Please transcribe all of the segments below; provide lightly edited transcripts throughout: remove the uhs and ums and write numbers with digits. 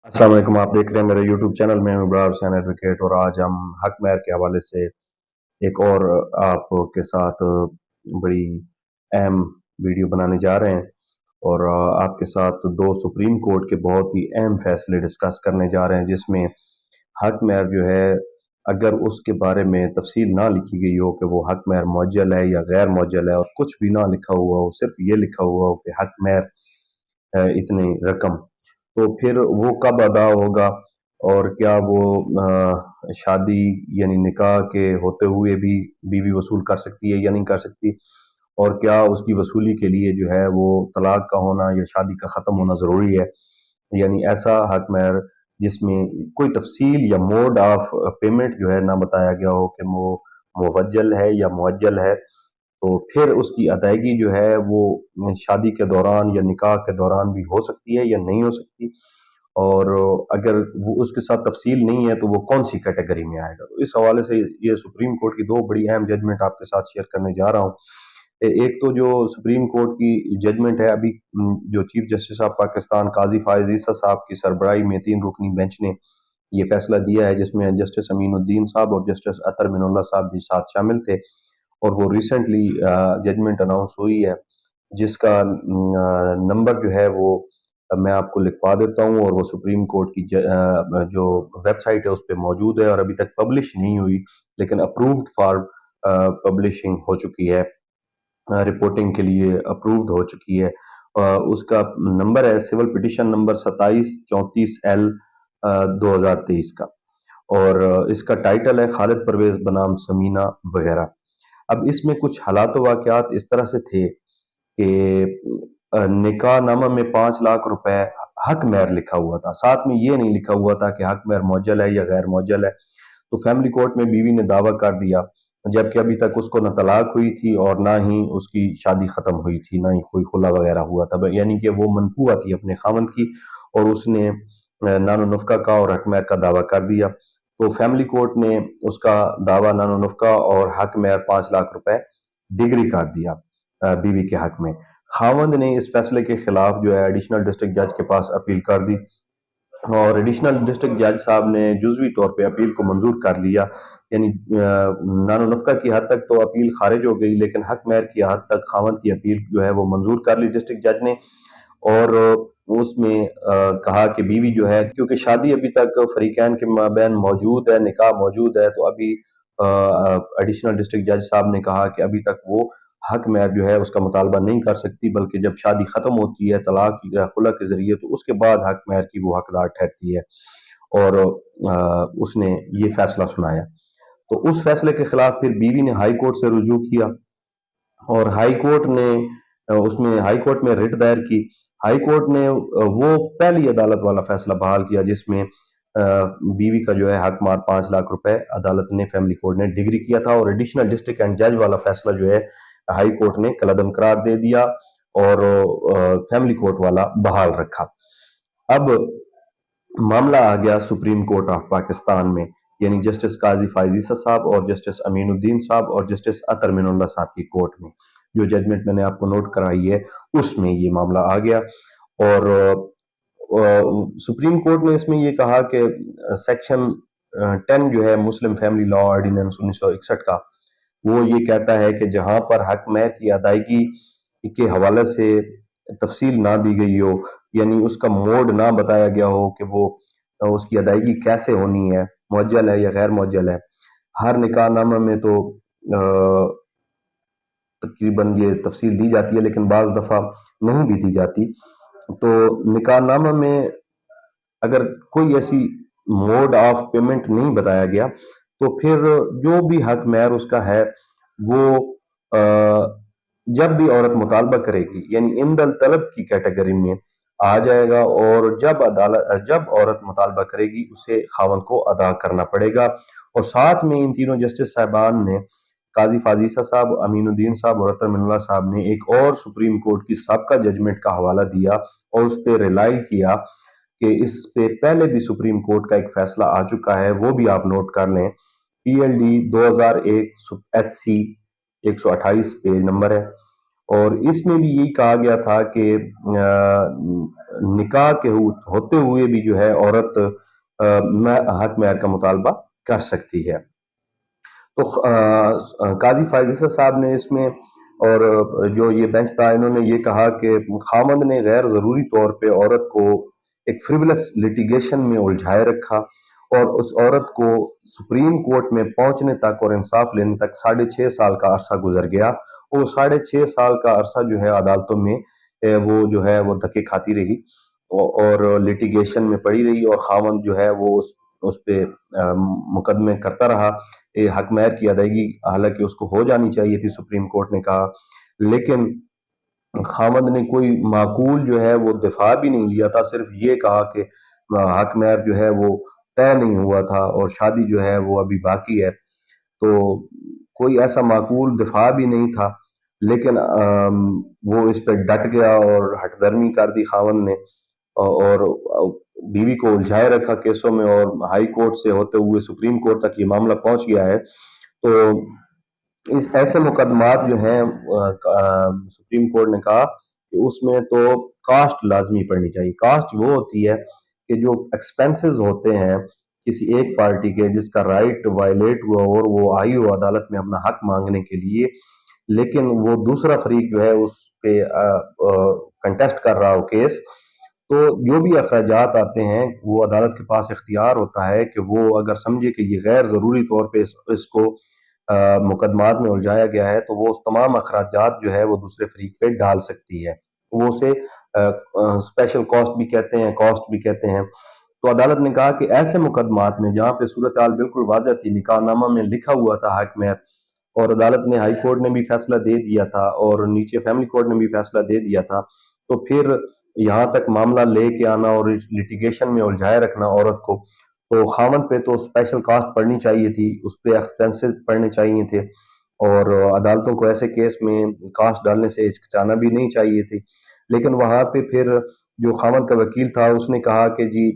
अस्सलाम वालेकुम। आप देख रहे हैं मेरे यूट्यूब चैनल में इब्रार हुसैन एडवोकेट, और आज हम हक महर के हवाले से एक और आपके साथ बड़ी अहम वीडियो बनाने जा रहे हैं। और आपके साथ दो सुप्रीम कोर्ट के बहुत ही अहम फैसले डिस्कस करने जा रहे हैं, जिसमें हक महर जो है, अगर उसके बारे में तफसील ना लिखी गई हो कि वो हक महर मुअज्जल है या गैर मुअज्जल है, और कुछ भी ना लिखा हुआ हो, सिर्फ ये लिखा हुआ हो कि हक महर इतनी रकम, तो फिर वो कब अदा होगा, और क्या वो शादी यानी निकाह के होते हुए भी बीवी वसूल कर सकती है या नहीं कर सकती, और क्या उसकी वसूली के लिए जो है वो तलाक का होना या शादी का ख़त्म होना ज़रूरी है। यानी ऐसा हक महर जिसमें कोई तफसील या मोड ऑफ पेमेंट जो है ना बताया गया हो कि वो मुवज्जल है या मुअज्जल है, तो फिर उसकी अदायगी जो है वो शादी के दौरान या निकाह के दौरान भी हो सकती है या नहीं हो सकती, और अगर वो उसके साथ तफसील नहीं है तो वो कौन सी कैटेगरी में आएगा। तो इस हवाले से ये सुप्रीम कोर्ट की दो बड़ी अहम जजमेंट आपके साथ शेयर करने जा रहा हूँ। एक तो जो सुप्रीम कोर्ट की जजमेंट है अभी, जो चीफ जस्टिस ऑफ पाकिस्तान काजी फायज ईसा साहब की सरबराही में 3 रुकनी बेंच ने ये फैसला दिया है, जिसमें जस्टिस अमीनुद्दीन साहब और जस्टिस अतर मिनुल्लाह साहब भी साथ शामिल थे, और वो रिसेंटली जजमेंट अनाउंस हुई है, जिसका नंबर जो है वो मैं आपको लिखवा देता हूँ, और वो सुप्रीम कोर्ट की जो वेबसाइट है उस पर मौजूद है, और अभी तक पब्लिश नहीं हुई, लेकिन अप्रूव्ड फॉर पब्लिशिंग हो चुकी है, रिपोर्टिंग के लिए अप्रूव्ड हो चुकी है। उसका नंबर है सिविल पिटीशन नंबर 2734L 2023 का, और इसका टाइटल है खालिद परवेज बनाम समीना वगैरह। अब इसमें कुछ हालात वाकयात इस तरह से थे कि निकाह नामा में 5 लाख रुपए हक महर लिखा हुआ था, साथ में ये नहीं लिखा हुआ था कि हक महर मुअज्जल है या गैर मुअज्जल है। तो फैमिली कोर्ट में बीवी ने दावा कर दिया, जबकि अभी तक उसको न तलाक हुई थी और ना ही उसकी शादी खत्म हुई थी, ना ही कोई खुला वगैरह हुआ था, यानी कि वो मनपुआ थी अपने खामंद की, और उसने नानो नुफ्का का और हक महर का दावा कर दिया। तो फैमिली कोर्ट ने उसका दावा नानो नुफ्का और हक महर 5 लाख रुपए डिग्री कर दिया बीवी के हक में। खावंद ने इस फैसले के खिलाफ जो है एडिशनल डिस्ट्रिक्ट जज के पास अपील कर दी, और एडिशनल डिस्ट्रिक्ट जज साहब ने जुजवी तौर पे अपील को मंजूर कर लिया। यानी नानो नफ्का की हद तक तो अपील खारिज हो गई, लेकिन हक महर की हद तक खावंद की अपील जो है वो मंजूर कर ली डिस्ट्रिक्ट जज ने। और उसमें कहा कि बीवी जो है, क्योंकि शादी अभी तक फरीकैन के माबैन मौजूद है, निकाह मौजूद है, तो अभी एडिशनल डिस्ट्रिक्ट जज साहब ने कहा कि अभी तक वो हक महर जो है उसका मुतालबा नहीं कर सकती, बल्कि जब शादी खत्म होती है तलाक या खुला के जरिए, तो उसके बाद हक महर की वो हकदार ठहरती है। और उसने ये फैसला सुनाया। तो उस फैसले के खिलाफ फिर बीवी ने हाई कोर्ट से रुजू किया, और हाई कोर्ट ने उसमें हाई कोर्ट में रिट दायर की। हाई कोर्ट ने वो पहली अदालत वाला फैसला बहाल किया, जिसमें बीवी का जो है हक मार 5 लाख रुपए अदालत ने फैमिली कोर्ट ने डिग्री किया था, और एडिशनल डिस्ट्रिक्ट एंड जज वाला फैसला जो है हाई कोर्ट ने कलअदम करार दे दिया, और फैमिली कोर्ट वाला बहाल रखा। अब मामला आ गया सुप्रीम कोर्ट ऑफ पाकिस्तान में, यानी जस्टिस काजी फायज ईसा साहब और जस्टिस अमीनुद्दीन साहब और जस्टिस अतर मिनुल्लाह साहब की कोर्ट में। जो जजमेंट मैंने आपको नोट कराई है उसमें ये मामला आ गया, और सुप्रीम कोर्ट ने इसमें ये कहा कि सेक्शन 10 जो है मुस्लिम फैमिली लॉ ऑर्डिनेंस 1961 का, वो ये कहता है कि जहां पर हक महर की अदायगी के हवाले से तफसील ना दी गई हो, यानी उसका मोड ना बताया गया हो कि वो उसकी अदायगी कैसे होनी है, मुअज्जल है या गैर मुअज्जल है। हर निकाहनामा में तो तकरीबन ये तफसील दी जाती है, लेकिन बाज दफ़ा नहीं भी दी जाती। तो निकाहनामा में अगर कोई ऐसी मोड ऑफ पेमेंट नहीं बताया गया, तो फिर जो भी हक महर उसका है वो जब भी औरत मुतालबा करेगी, यानी इंदल तलब की कैटेगरी में आ जाएगा, और जब औरत मुतालबा करेगी उसे खावंद को अदा करना पड़ेगा। और साथ में इन तीनों जस्टिस साहबान ने, काजी फाजीसा साहब, अमीनुद्दीन साहब और अतर मिनुल्लाह साहब ने, एक और सुप्रीम कोर्ट की सबका जजमेंट का हवाला दिया और उस पर रिलाई किया कि इस पे पहले भी सुप्रीम कोर्ट का एक फैसला आ चुका है, वो भी आप नोट कर लें। PLD 2001 SC 128 पेज नंबर है, اور اس میں بھی یہی کہا گیا تھا کہ نکاح کے ہوتے ہوئے بھی جو ہے عورت حق مہر کا مطالبہ کر سکتی ہے۔ تو قاضی فائز عیسی صاحب نے اس میں اور جو یہ بینچ تھا انہوں نے یہ کہا کہ خامند نے غیر ضروری طور پہ عورت کو ایک فریولس لٹیگیشن میں الجھائے رکھا اور اس عورت کو سپریم کورٹ میں پہنچنے تک اور انصاف لینے تک 6.5 سال کا عرصہ گزر گیا، اور 6.5 سال کا عرصہ جو ہے عدالتوں میں وہ جو ہے وہ دھکے کھاتی رہی اور لٹیگیشن میں پڑی رہی، اور خامند جو ہے وہ اس پہ مقدمے کرتا رہا حق مہر کی ادائیگی، حالانکہ اس کو ہو جانی چاہیے تھی، سپریم کورٹ نے کہا، لیکن خامند نے کوئی معقول جو ہے وہ دفاع بھی نہیں لیا تھا، صرف یہ کہا کہ حق مہر جو ہے وہ طے نہیں ہوا تھا اور شادی جو ہے وہ ابھی باقی ہے، تو کوئی ایسا معقول دفاع بھی نہیں تھا، لیکن وہ اس پہ ڈٹ گیا اور ہٹ درمی کر دی خاوند نے، اور بیوی کو الجھائے رکھا کیسوں میں، اور ہائی کورٹ سے ہوتے ہوئے سپریم کورٹ تک یہ معاملہ پہنچ گیا ہے۔ تو اس ایسے مقدمات جو ہیں سپریم کورٹ نے کہا کہ اس میں تو کاسٹ لازمی پڑنی چاہیے۔ کاسٹ وہ ہوتی ہے کہ جو ایکسپینسز ہوتے ہیں کسی ایک پارٹی کے جس کا رائٹ وائلیٹ ہوا اور وہ آئی ہو عدالت میں اپنا حق مانگنے کے لیے، لیکن وہ دوسرا فریق جو ہے اس پہ کنٹیسٹ کر رہا ہو کیس، تو جو بھی اخراجات آتے ہیں وہ عدالت کے پاس اختیار ہوتا ہے کہ وہ اگر سمجھے کہ یہ غیر ضروری طور پہ اس کو مقدمات میں الجھایا گیا ہے تو وہ تمام اخراجات جو ہے وہ دوسرے فریق پہ ڈال سکتی ہے، وہ اسے اسپیشل کاسٹ بھی کہتے ہیں، کاسٹ بھی کہتے ہیں۔ تو عدالت نے کہا کہ ایسے مقدمات میں جہاں پہ صورتحال بالکل واضح تھی، نکاح نامہ میں لکھا ہوا تھا حق مہر، اور عدالت نے ہائی کورٹ نے بھی فیصلہ دے دیا تھا اور نیچے فیملی کورٹ نے بھی فیصلہ دے دیا تھا، تو پھر یہاں تک معاملہ لے کے آنا اور لٹیگیشن میں الجھائے رکھنا عورت کو، تو خاوند پہ تو اسپیشل کاسٹ پڑنی چاہیے تھی، اس پہ ایکسپینسز پڑنے چاہیے تھے، اور عدالتوں کو ایسے کیس میں کاسٹ ڈالنے سے ہچکچانا بھی نہیں چاہیے تھی، لیکن وہاں پہ پھر جو خاوند کا وکیل تھا اس نے کہا کہ جی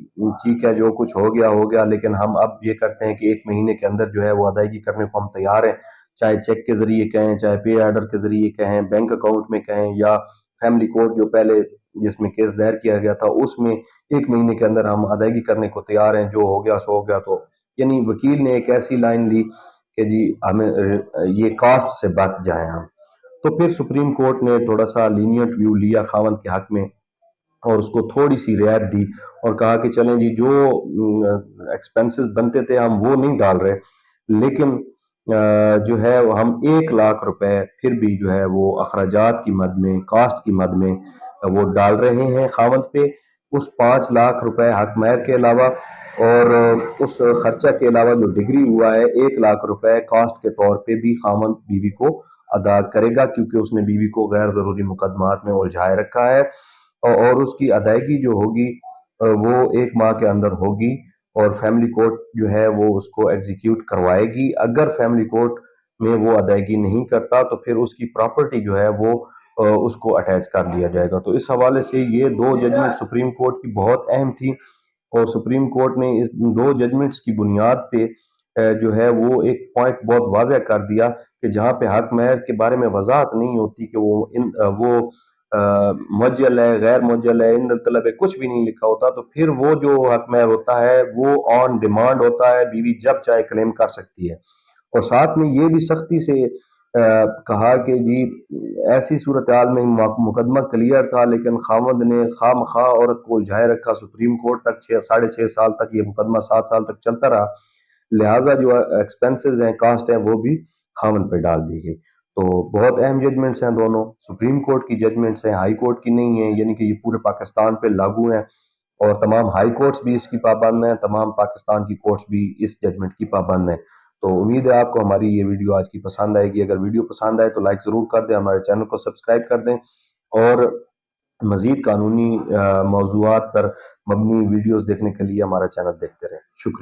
ٹھیک ہے جو کچھ ہو گیا ہو گیا، لیکن ہم اب یہ کرتے ہیں کہ 1 مہینے کے اندر جو ہے وہ ادائیگی کرنے کو ہم تیار ہیں، چاہے چیک کے ذریعے کہیں، چاہے پے آرڈر کے ذریعے کہیں، بینک اکاؤنٹ میں کہیں، یا فیملی کورٹ جو پہلے جس میں کیس دائر کیا گیا تھا اس میں 1 مہینے کے اندر ہم ادائیگی کرنے کو تیار ہیں، جو ہو گیا سو ہو گیا۔ تو یعنی وکیل نے ایک ایسی لائن لی کہ جی ہمیں یہ کاسٹ سے بچ جائیں ہم۔ تو پھر سپریم کورٹ نے تھوڑا سا لینیٹ ویو لیا خاوند کے حق میں اور اس کو تھوڑی سی رعایت دی اور کہا کہ چلیں جی جو ایکسپینسز بنتے تھے ہم وہ نہیں ڈال رہے، لیکن جو ہے ہم 1 لاکھ روپے پھر بھی جو ہے وہ اخراجات کی مد میں، کاسٹ کی مد میں وہ ڈال رہے ہیں خاوند پہ، اس 5 لاکھ روپے حق مہر کے علاوہ، اور اس خرچہ کے علاوہ جو ڈگری ہوا ہے 1 لاکھ روپے کاسٹ کے طور پہ بھی خاوند بیوی کو ادا کرے گا، کیونکہ اس نے بیوی کو غیر ضروری مقدمات میں الجھائے رکھا ہے، اور اس کی ادائیگی جو ہوگی وہ 1 ماہ کے اندر ہوگی، اور فیملی کورٹ جو ہے وہ اس کو ایگزیکیوٹ کروائے گی۔ اگر فیملی کورٹ میں وہ ادائیگی نہیں کرتا تو پھر اس کی پراپرٹی جو ہے وہ اس کو اٹیچ کر لیا جائے گا۔ تو اس حوالے سے یہ 2 ججمنٹ سپریم کورٹ کی بہت اہم تھی، اور سپریم کورٹ نے اس 2 ججمنٹس کی بنیاد پہ جو ہے وہ ایک پوائنٹ بہت واضح کر دیا کہ جہاں پہ حق مہر کے بارے میں وضاحت نہیں ہوتی کہ وہ معجل ہے، غیر معجل ہے، ان طلب ہے، کچھ بھی نہیں لکھا ہوتا، تو پھر وہ جو حق مہر ہوتا ہے وہ آن ڈیمانڈ ہوتا ہے، بیوی جب چاہے کلیم کر سکتی ہے۔ اور ساتھ میں یہ بھی سختی سے کہا کہ جی ایسی صورتحال میں مقدمہ کلیئر تھا لیکن خاوند نے خواہ مخواہ عورت کو الجھائے رکھا، سپریم کورٹ تک 6.5 سال تک، یہ مقدمہ 7 سال تک چلتا رہا، لہٰذا جو ایکسپینسز ہیں، کاسٹ ہیں، وہ بھی خاوند پہ ڈال دی گئی۔ تو بہت اہم ججمنٹس ہیں دونوں، سپریم کورٹ کی ججمنٹس ہیں، ہائی کورٹ کی نہیں ہیں، یعنی کہ یہ پورے پاکستان پہ لاگو ہیں، اور تمام ہائی کورٹس بھی اس کی پابند ہیں، تمام پاکستان کی کورٹس بھی اس ججمنٹ کی پابند ہیں۔ تو امید ہے آپ کو ہماری یہ ویڈیو آج کی پسند آئے گی۔ اگر ویڈیو پسند آئے تو لائک ضرور کر دیں، ہمارے چینل کو سبسکرائب کر دیں، اور مزید قانونی موضوعات پر مبنی ویڈیوز دیکھنے کے لیے ہمارا چینل دیکھتے رہیں۔ شکریہ۔